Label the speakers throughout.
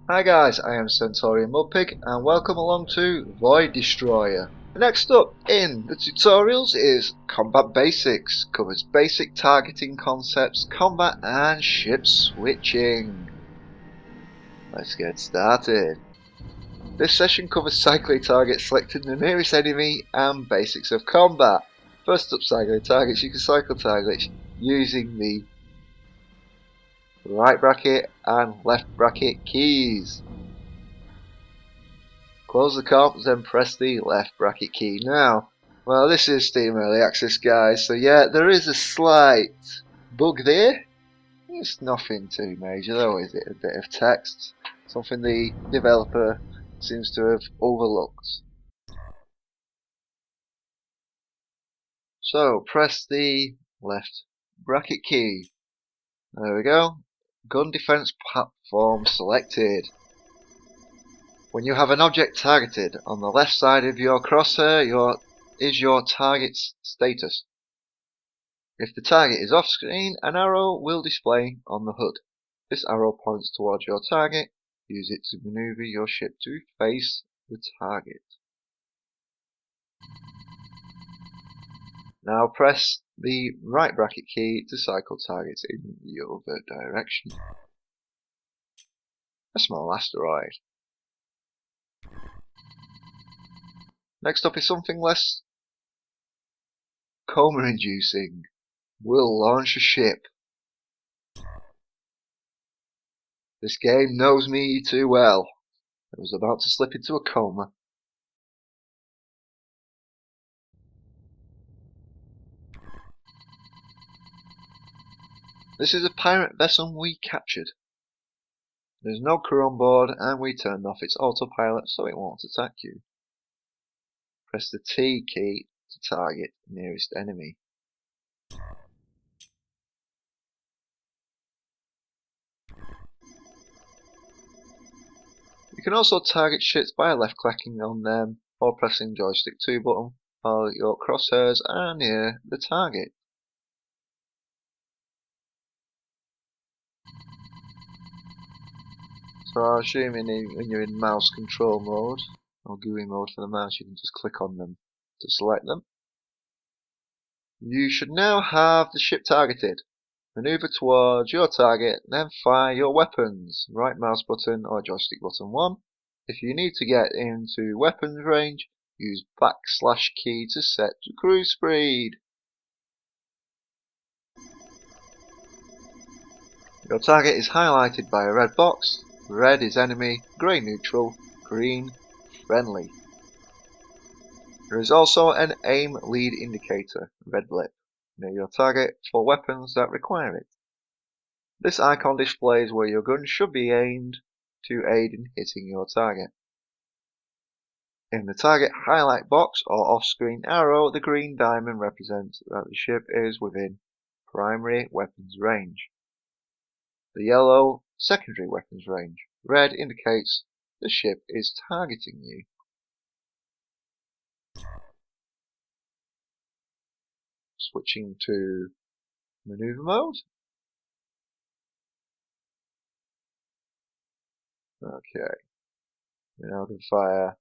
Speaker 1: Hi guys, I am Centaurian Mudpig and welcome along to Void Destroyer. Next up in the tutorials is Combat Basics, covers basic targeting concepts, combat and ship switching. Let's get started. This session covers cycling targets, selecting the nearest enemy and basics of combat. First up, cycling targets, you can cycle targets using the right bracket and left bracket keys. Close the comp, then press the left bracket key. Now, well, this is Steam Early Access, guys, so yeah, there is a slight bug there. It's nothing too major though, is it? A bit of text, something the developer seems to have overlooked. So, press the left bracket key. There we go. Gun defense platform selected. When you have an object targeted, on the left side of your crosshair is your target's status. If the target is off screen, an arrow will display on the HUD. This arrow points towards your target. Use it to maneuver your ship to face the target. Now press the right bracket key to cycle targets in the other direction. A small asteroid. Next up is something less coma-inducing. We'll launch a ship. This game knows me too well. I was about to slip into a coma. This is a pirate vessel we captured. There's no crew on board and we turned off its autopilot so it won't attack you. Press the T key to target nearest enemy. You can also target ships by left clicking on them or pressing joystick 2 button while your crosshairs are near the target. So assuming when you're in mouse control mode or GUI mode for the mouse, you can just click on them to select them. You should now have the ship targeted. Maneuver towards your target, then fire your weapons. Right mouse button or joystick button 1. If you need to get into weapons range, use backslash key to set to cruise speed. Your target is highlighted by a red box. Red is enemy, grey neutral, green friendly. There is also an aim lead indicator, red blip, near your target for weapons that require it. This icon displays where your gun should be aimed to aid in hitting your target. In the target highlight box or off-screen arrow, the green diamond represents that the ship is within primary weapons range. The yellow, secondary weapons range. Red indicates the ship is targeting you. Switching to maneuver mode. Okay. Now I can fire.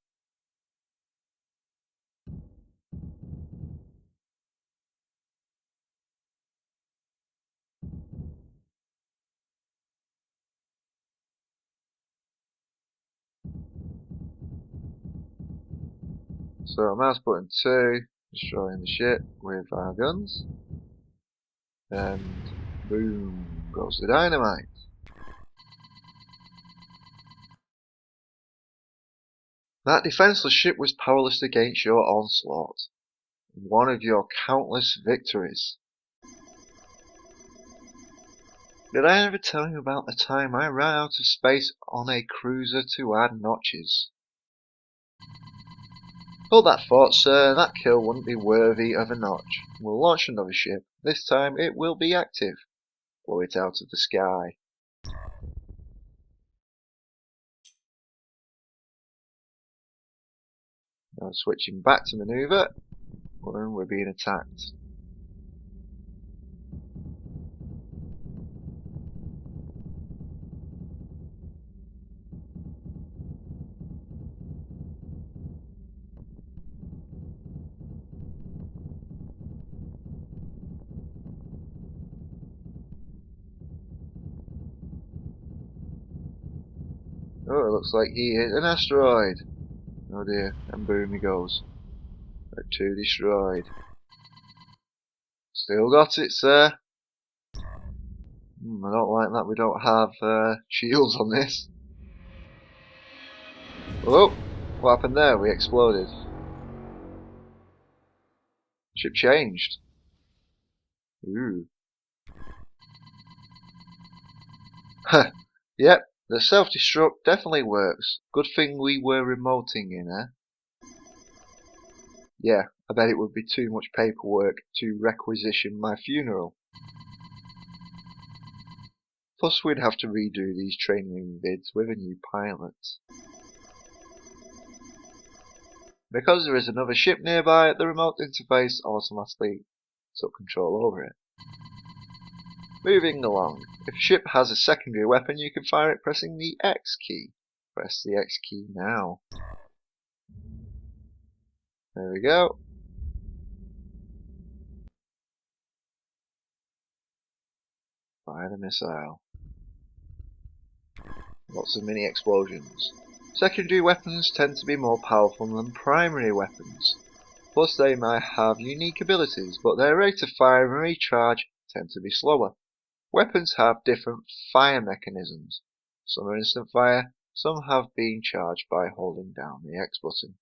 Speaker 1: So mouse button 2, destroying the ship with our guns. And boom goes the dynamite. That defenseless ship was powerless against your onslaught. One of your countless victories. Did I ever tell you about the time I ran out of space on a cruiser to add notches? Hold that thought, sir. That kill wouldn't be worthy of a notch. We'll launch another ship. This time it will be active. Blow it out of the sky. Now switching back to maneuver. We're being attacked. Oh, it looks like he hit an asteroid. Oh dear, and boom he goes. Red 2 destroyed. Still got it, sir. I don't like that we don't have shields on this. Oh, what happened there? We exploded. Ship changed. Ooh. Yep, the self-destruct definitely works. Good thing we were remoting in, eh? Yeah, I bet it would be too much paperwork to requisition my funeral. Plus we'd have to redo these training vids with a new pilot. Because there is another ship nearby, the remote interface automatically took control over it. Moving along. If a ship has a secondary weapon, you can fire it pressing the X key. Press the X key now. There we go. Fire the missile. Lots of mini explosions. Secondary weapons tend to be more powerful than primary weapons. Plus they might have unique abilities, but their rate of fire and recharge tend to be slower. Weapons have different fire mechanisms. Some are instant fire, some have been charged by holding down the X button.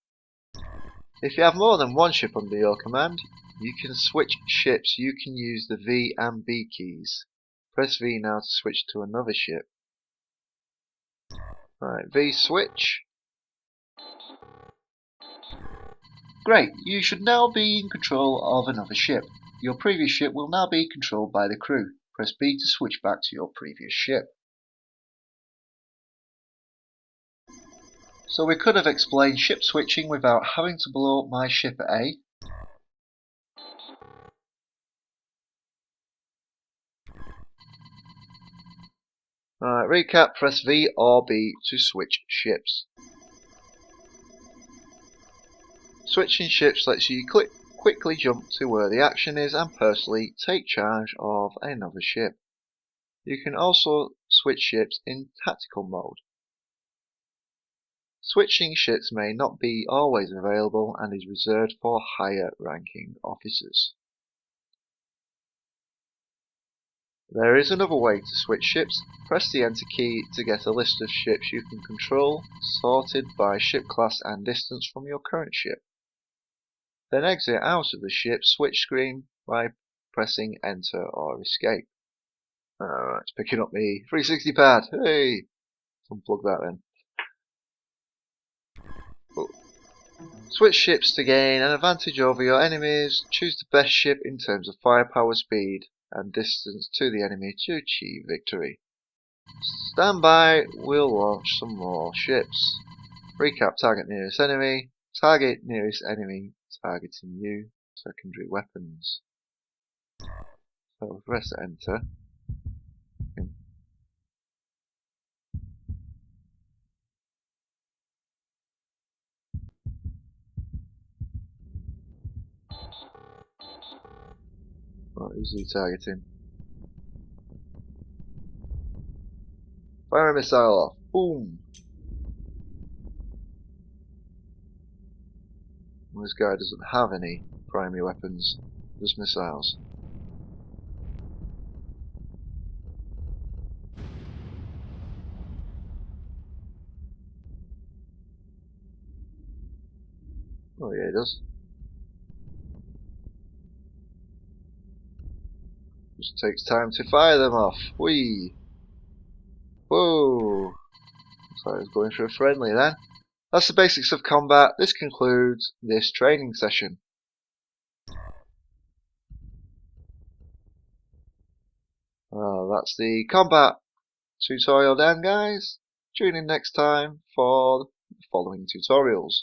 Speaker 1: If you have more than one ship under your command, you can switch ships. You can use the V and B keys. Press V now to switch to another ship. Right, V switch. Great, you should now be in control of another ship. Your previous ship will now be controlled by the crew. Press B to switch back to your previous ship. So we could have explained ship switching without having to blow up my ship A. Alright, recap, press V or B to switch ships. Switching ships lets you quickly jump to where the action is and personally take charge of another ship. You can also switch ships in tactical mode. Switching ships may not be always available and is reserved for higher ranking officers. There is another way to switch ships. Press the enter key to get a list of ships you can control, sorted by ship class and distance from your current ship. Then exit out of the ship switch screen by pressing enter or escape. Alright, it's picking up the 360 pad. Hey! Unplug that then. Oh. Switch ships to gain an advantage over your enemies. Choose the best ship in terms of firepower, speed, and distance to the enemy to achieve victory. Stand by, we'll launch some more ships. Recap, target nearest enemy. Target nearest enemy targeting you. Secondary weapons. So press enter. What is he targeting? Fire a missile off. Boom! Well, this guy doesn't have any primary weapons, just missiles. Oh yeah, he does. Just takes time to fire them off. Whee! Whoa! Looks like he's going for a friendly then. That's the basics of combat. This concludes this training session. That's the combat tutorial done, guys. Tune in next time for the following tutorials.